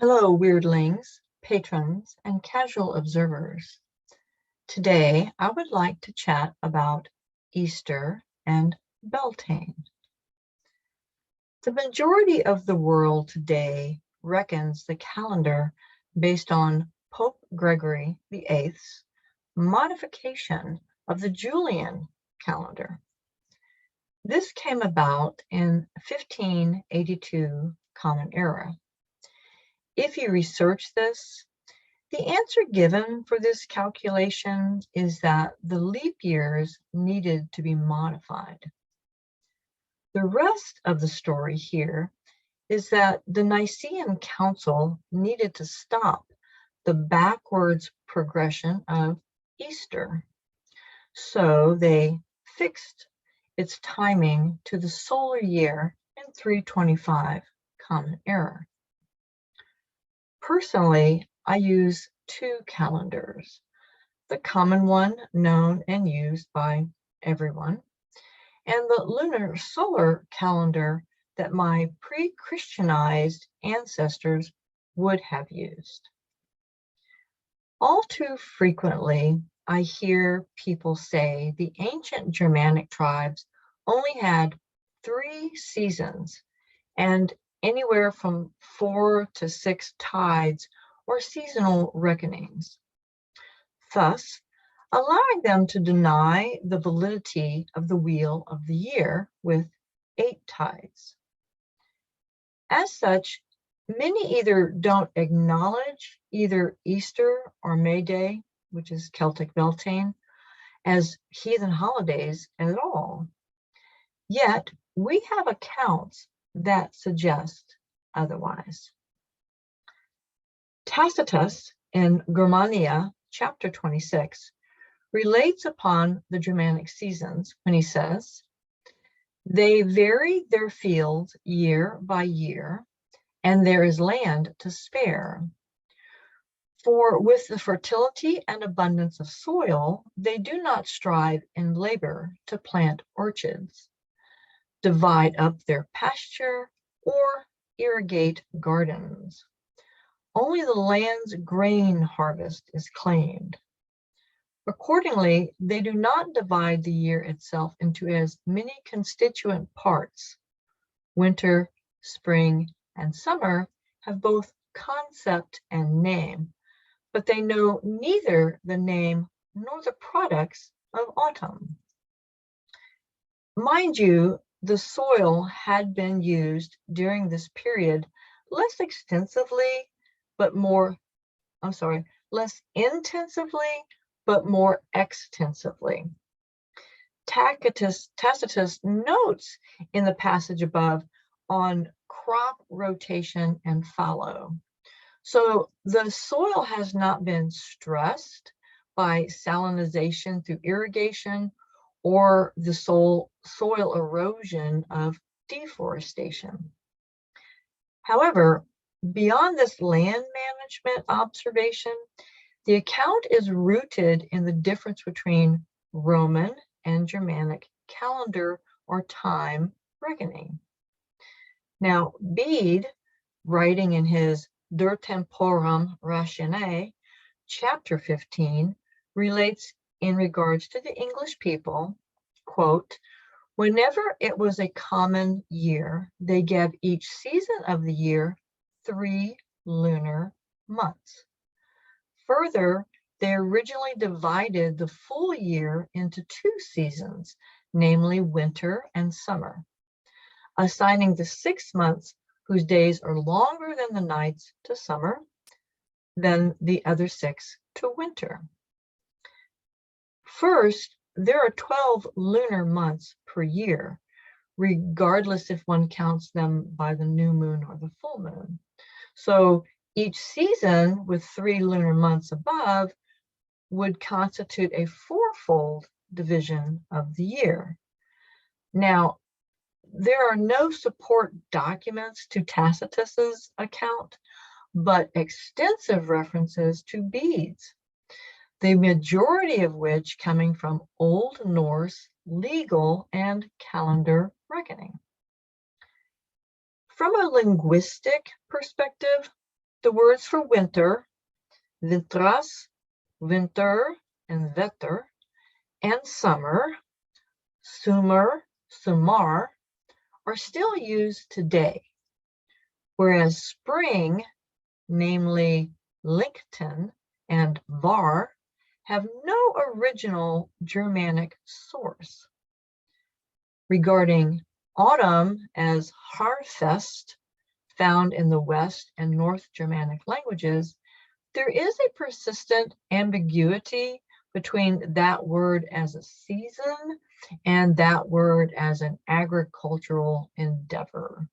Hello, weirdlings, patrons, and casual observers. Today, I would like to chat about Easter and Beltaine. The majority of the world today reckons the calendar based on Pope Gregory VIII's modification of the Julian calendar. This came about in 1582 Common Era. If you research this, the answer given for this calculation is that the leap years needed to be modified. The rest of the story here is that the Nicene Council needed to stop the backwards progression of Easter. So they fixed its timing to the solar year in 325 Common Era. Personally, I use two calendars, the common one known and used by everyone, and the lunar solar calendar that my pre-Christianized ancestors would have used. All too frequently, I hear people say the ancient Germanic tribes only had 3 seasons and anywhere from 4 to 6 tides or seasonal reckonings, thus allowing them to deny the validity of the wheel of the year with 8 tides. As such, many either don't acknowledge either Easter or May Day, which is Celtic Beltaine, as heathen holidays at all. Yet we have accounts that suggest otherwise. Tacitus in Germania, chapter 26, relates upon the Germanic seasons when he says, "They vary their fields year by year, and there is land to spare. For with the fertility and abundance of soil, they do not strive in labor to plant orchards, divide up their pasture, or irrigate gardens. Only the land's grain harvest is claimed. Accordingly, they do not divide the year itself into as many constituent parts. Winter, spring, and summer have both concept and name, but they know neither the name nor the products of autumn." Mind you, the soil had been used during this period less intensively, but more extensively. Tacitus notes in the passage above on crop rotation and fallow. So the soil has not been stressed by salinization through irrigation or the soil erosion of deforestation. However, beyond this land management observation, the account is rooted in the difference between Roman and Germanic calendar or time reckoning. Now, Bede, writing in his De Temporum Ratione, chapter 15, relates in regards to the English people, quote, "Whenever it was a common year, they gave each season of the year 3 lunar months. Further, they originally divided the full year into 2 seasons, namely winter and summer, assigning the 6 months whose days are longer than the nights to summer, then the other 6 to winter. First, there are 12 lunar months per year, regardless if one counts them by the new moon or the full moon. So each season with 3 lunar months above would constitute a 4-fold division of the year. Now, there are no support documents to Tacitus's account, but extensive references to Bede's, the majority of which coming from Old Norse legal and calendar reckoning. From a linguistic perspective, The words for winter, wintras, winter, and vetter, and summer, summer, sumar, are still used today, whereas spring, namely Linkton and var, have no original Germanic source. Regarding autumn as Harfest, found in the West and North Germanic languages, there is a persistent ambiguity between that word as a season and that word as an agricultural endeavor.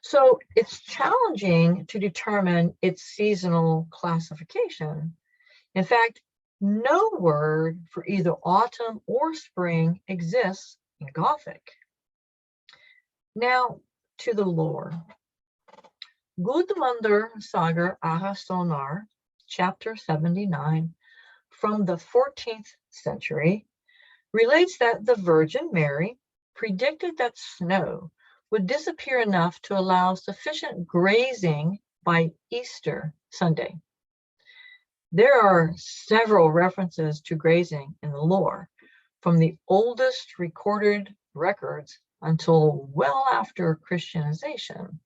So it's challenging to determine its seasonal classification. In fact, no word for either autumn or spring exists in Gothic. Now to the lore. Gudmundur Saga Ahasonar, chapter 79, from the 14th century, relates that the Virgin Mary predicted that snow would disappear enough to allow sufficient grazing by Easter Sunday. There are several references to grazing in the lore, from the oldest recorded records until well after Christianization,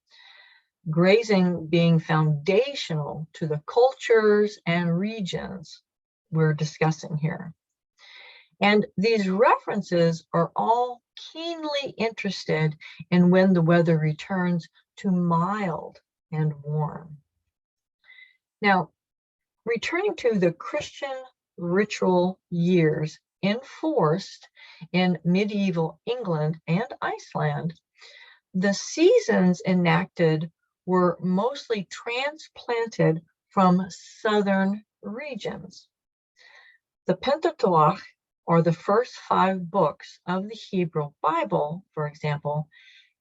grazing being foundational to the cultures and regions we're discussing here. And these references are all keenly interested in when the weather returns to mild and warm. Now, returning to the Christian ritual years enforced in medieval England and Iceland, the seasons enacted were mostly transplanted from southern regions. The Pentateuch, or the first 5 books of the Hebrew Bible, for example,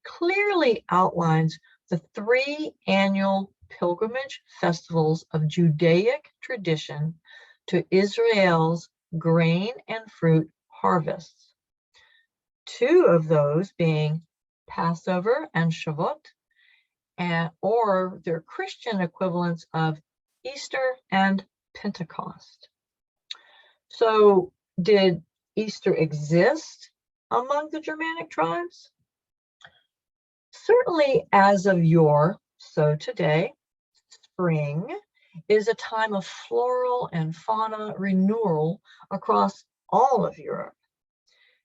clearly outlines the 3 annual pilgrimage festivals of Judaic tradition to Israel's grain and fruit harvests. 2 of those being Passover and Shavuot, or their Christian equivalents of Easter and Pentecost. So, did Easter exist among the Germanic tribes? Certainly as of yore, so today, spring is a time of floral and fauna renewal across all of Europe.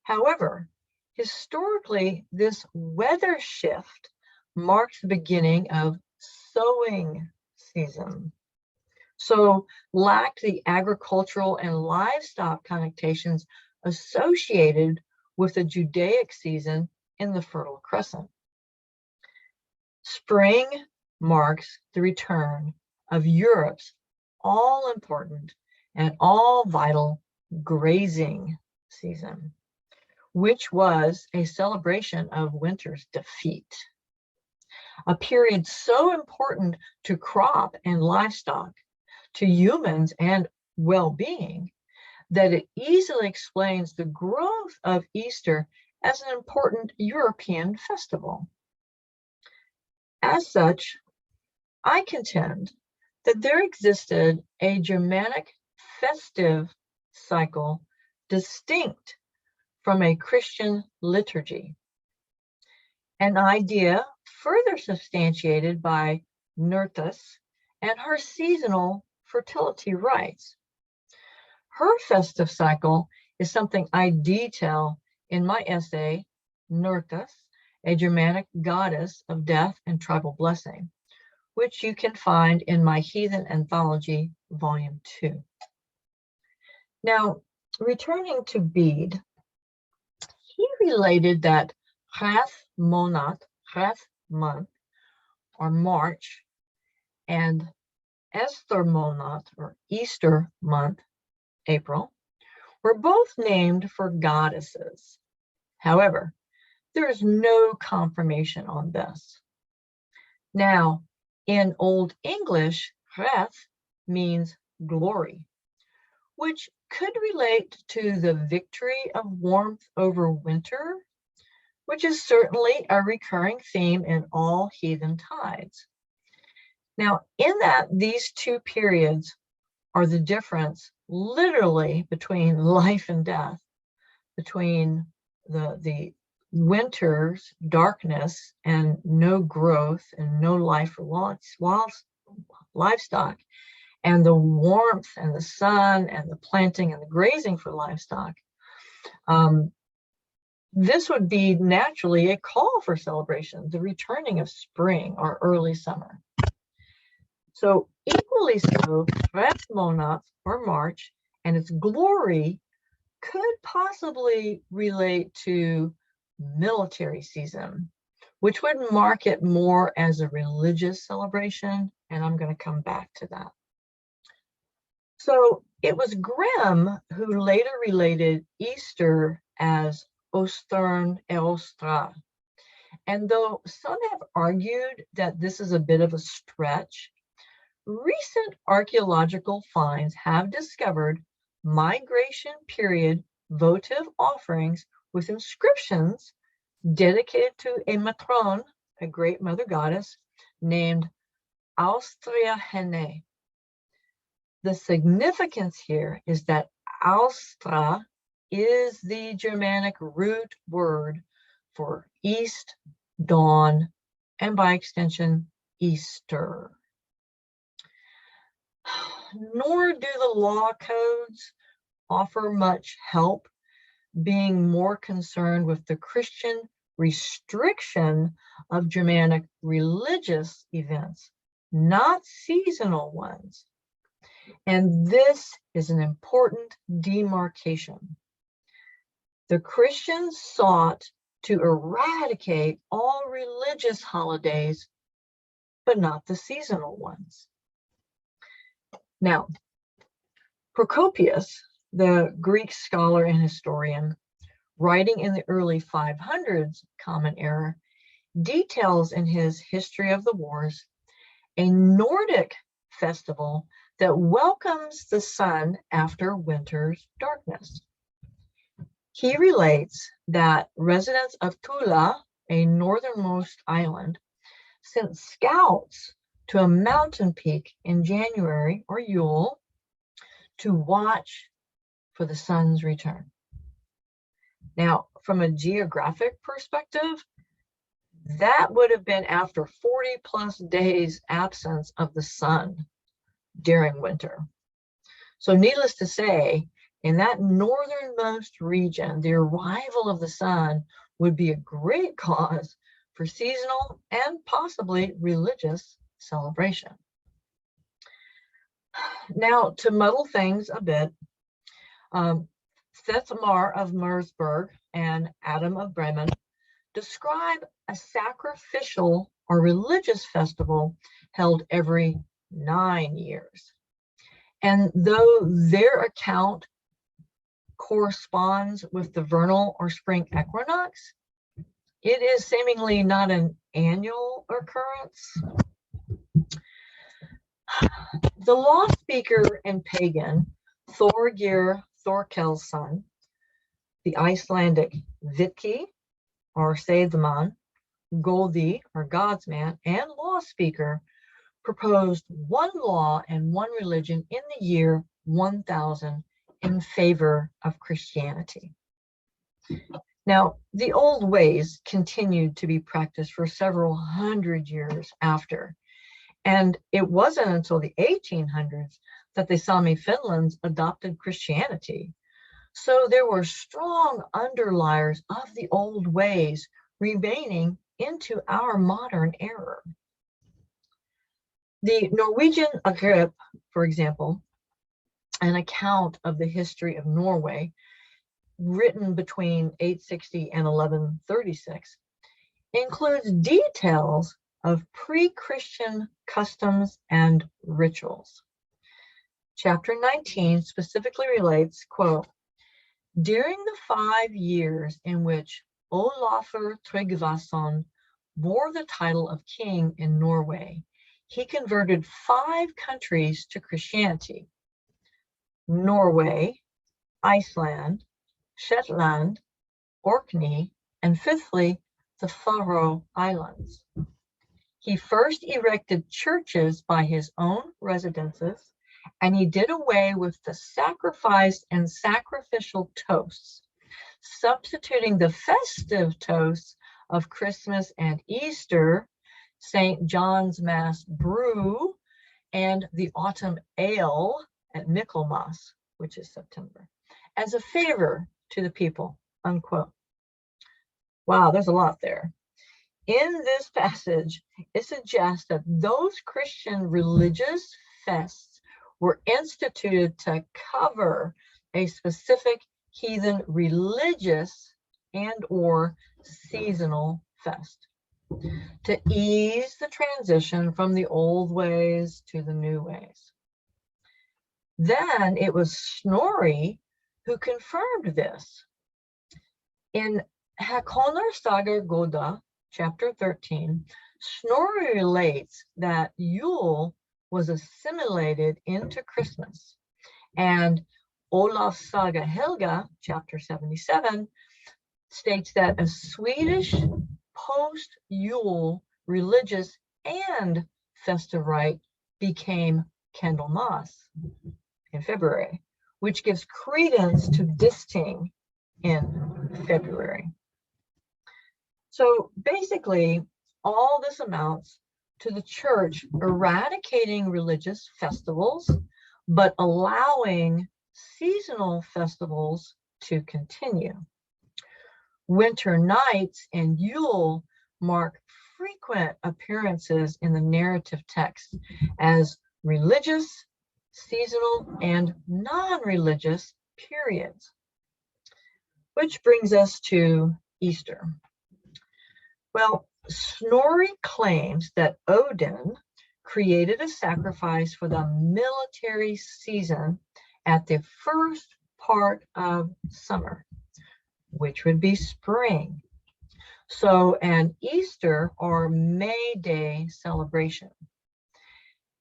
However, historically, this weather shift marks the beginning of sowing season. So lacked the agricultural and livestock connotations associated with the Judaic season in the Fertile Crescent. Spring marks the return of Europe's all-important and all vital grazing season, which was a celebration of winter's defeat. A period so important to crop and livestock, to humans and well-being, that it easily explains the growth of Easter as an important European festival. As such, I contend that there existed a Germanic festive cycle distinct from a Christian liturgy, an idea further substantiated by Nerthus and her seasonal fertility rites. Her festive cycle is something I detail in my essay, Nerthus, a Germanic goddess of death and tribal blessing, which you can find in my Heathen Anthology, Volume 2. Now, returning to Bede, he related that Hath Monat, Hath month, or March, and Esther Monat, or Easter month, April, were both named for goddesses. However, there is no confirmation on this. Now, in Old English, Reth means glory, which could relate to the victory of warmth over winter, which is certainly a recurring theme in all heathen tides. Now, in that, these two periods are the difference literally between life and death, between the winter's darkness and no growth and no life for livestock, and the warmth and the sun and the planting and the grazing for livestock. This would be naturally a call for celebration, the returning of spring or early summer. So equally so, Monat or March and its glory could possibly relate to military season, which would mark it more as a religious celebration, and I'm going to come back to that. So it was Grimm who later related Easter as Ostern Eostra. And though some have argued that this is a bit of a stretch, recent archaeological finds have discovered migration period votive offerings with inscriptions dedicated to a matron, a great mother goddess, named Austria Henne. The significance here is that Austra is the Germanic root word for east, dawn, and by extension, Easter. Nor do the law codes offer much help, being more concerned with the Christian restriction of Germanic religious events, not seasonal ones. And this is an important demarcation. The Christians sought to eradicate all religious holidays, but not the seasonal ones. Now, Procopius, the Greek scholar and historian, writing in the early 500s Common Era, details in his History of the Wars a Nordic festival that welcomes the sun after winter's darkness. He relates that residents of Tula, a northernmost island, sent scouts to a mountain peak in January or Yule to watch for the sun's return. Now, from a geographic perspective, that would have been after 40 plus days absence of the sun during winter. So needless to say, in that northernmost region, the arrival of the sun would be a great cause for seasonal and possibly religious celebration. Now, to muddle things a bit, Thetzmar of Mersburg and Adam of Bremen describe a sacrificial or religious festival held every 9 years. And though their account corresponds with the vernal or spring equinox, it is seemingly not an annual occurrence. The law speaker and pagan Thorgeir Thorkelsson, the Icelandic Vitki, or Seidman, Goldi, or God's man, and law speaker proposed one law and one religion in the year 1000 in favor of Christianity. Now, the old ways continued to be practiced for several hundred years after, and it wasn't until the 1800s that the Sami Finlands adopted Christianity. So there were strong underliers of the old ways remaining into our modern era. The Norwegian Agrip, for example, an account of the history of Norway, written between 860 and 1136, includes details of pre-Christian customs and rituals. Chapter 19 specifically relates, quote, during the 5 years in which Olafur Tryggvason bore the title of king in Norway, he converted 5 countries to Christianity: Norway, Iceland, Shetland, Orkney, and fifthly, the Faroe Islands. He first erected churches by his own residences, and he did away with the sacrifice and sacrificial toasts, substituting the festive toasts of Christmas and Easter, St. John's Mass brew, and the autumn ale at Michaelmas, which is September, as a favor to the people, unquote. Wow, there's a lot there. In this passage, it suggests that those Christian religious fests were instituted to cover a specific heathen religious and or seasonal fest, to ease the transition from the old ways to the new ways. Then it was Snorri who confirmed this. In Hakonar Saga Goda, chapter 13, Snorri relates that Yule was assimilated into Christmas, and Olaf's Saga Helga, chapter 77, states that a Swedish post-Yule religious and festive rite became Candlemas in February, which gives credence to Disting in February. So basically, all this amounts to the church eradicating religious festivals, but allowing seasonal festivals to continue. Winter nights and Yule mark frequent appearances in the narrative text as religious, seasonal, and non-religious periods. Which brings us to Easter. Well, Snorri claims that Odin created a sacrifice for the military season at the first part of summer, which would be spring. So an Easter or May Day celebration.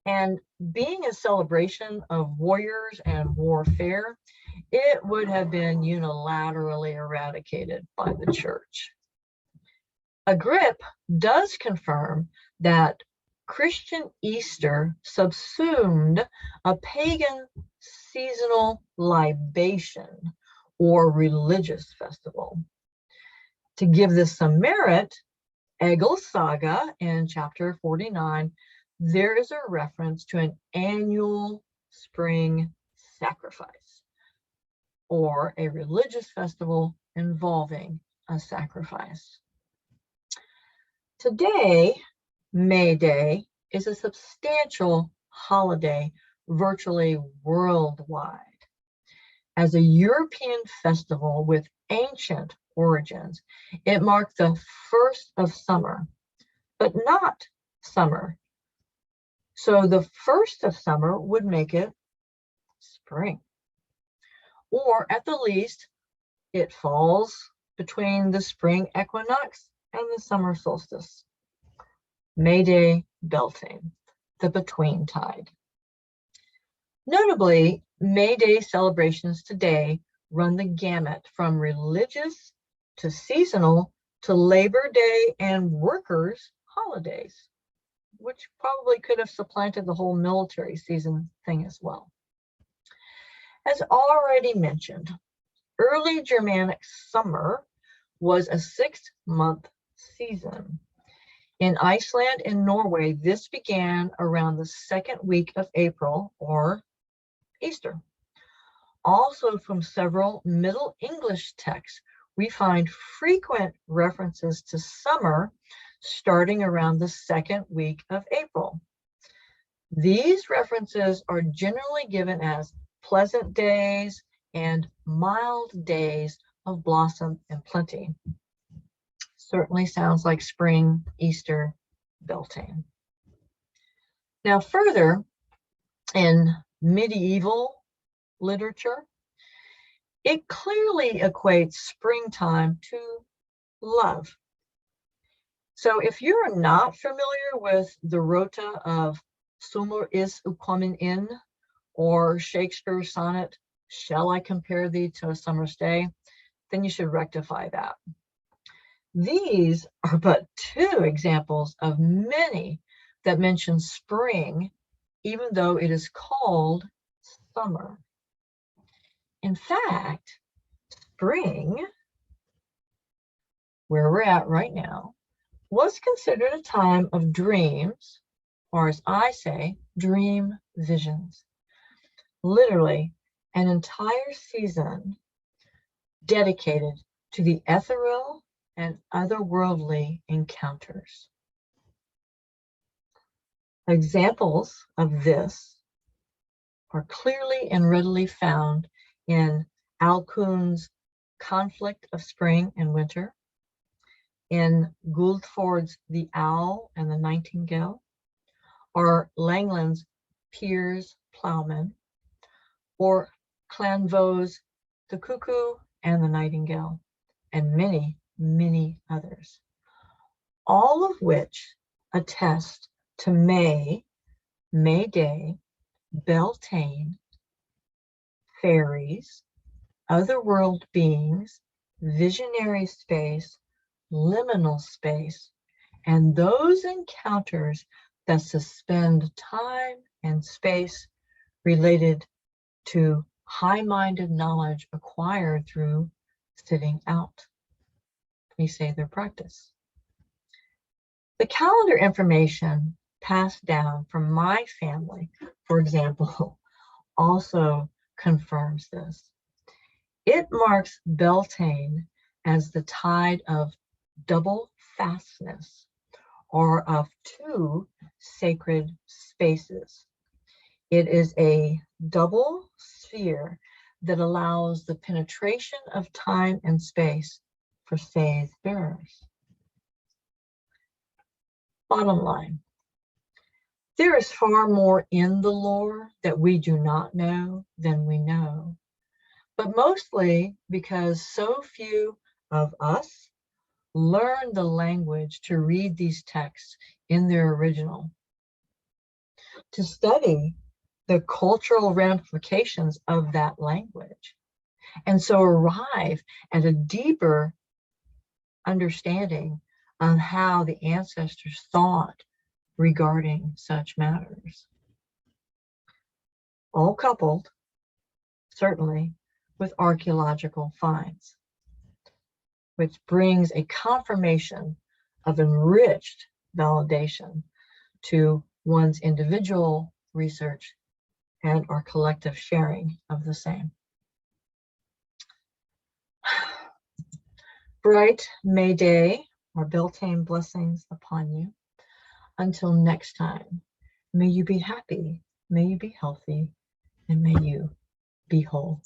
And being a celebration of warriors and warfare, it would have been unilaterally eradicated by the church. Agrip does confirm that Christian Easter subsumed a pagan seasonal libation or religious festival. To give this some merit, Egil's Saga in chapter 49, there is a reference to an annual spring sacrifice or a religious festival involving a sacrifice. Today, May Day is a substantial holiday virtually worldwide. As a European festival with ancient origins, it marked the first of summer, but not summer. So the first of summer would make it spring. Or at the least, it falls between the spring equinox and the summer solstice. May Day, Beltaine, the between tide. Notably, May Day celebrations today run the gamut from religious to seasonal to Labor Day and workers' holidays, which probably could have supplanted the whole military season thing as well. As already mentioned, early Germanic summer was a 6-month season. In Iceland and Norway, this began around the second week of April, or Easter. Also from several Middle English texts, we find frequent references to summer starting around the second week of April. These references are generally given as pleasant days and mild days of blossom and plenty. Certainly sounds like spring, Easter, Beltaine. Now further, in medieval literature, it clearly equates springtime to love. So if you're not familiar with the rota of Summer is ukommen in, or Shakespeare's sonnet, Shall I compare thee to a summer's day, then you should rectify that. These are but two examples of many that mention spring, even though it is called summer. In fact, spring, where we're at right now, was considered a time of dreams, or as I say, dream visions. Literally, an entire season dedicated to the ethereal and otherworldly encounters. Examples of this are clearly and readily found in Alcuin's Conflict of Spring and Winter, in Gouldford's The Owl and the Nightingale, or Langland's Piers Plowman, or Clanvaux's The Cuckoo and the Nightingale, and many, many others, all of which attest to May, May Day, Beltaine, fairies, otherworld beings, visionary space, liminal space, and those encounters that suspend time and space related to high-minded knowledge acquired through sitting out. We say their practice. The calendar information passed down from my family, for example, also confirms this. It marks Beltaine as the tide of double fastness, or of two sacred spaces. It is a double sphere that allows the penetration of time and space for faith bearers. Bottom line, there is far more in the lore that we do not know than we know, but mostly because so few of us learn the language to read these texts in their original, to study the cultural ramifications of that language, and so arrive at a deeper understanding on how the ancestors thought regarding such matters. All coupled, certainly, with archaeological finds, which brings a confirmation of enriched validation to one's individual research and our collective sharing of the same. Bright May Day, our Beltane blessings upon you. Until next time, may you be happy, may you be healthy, and may you be whole.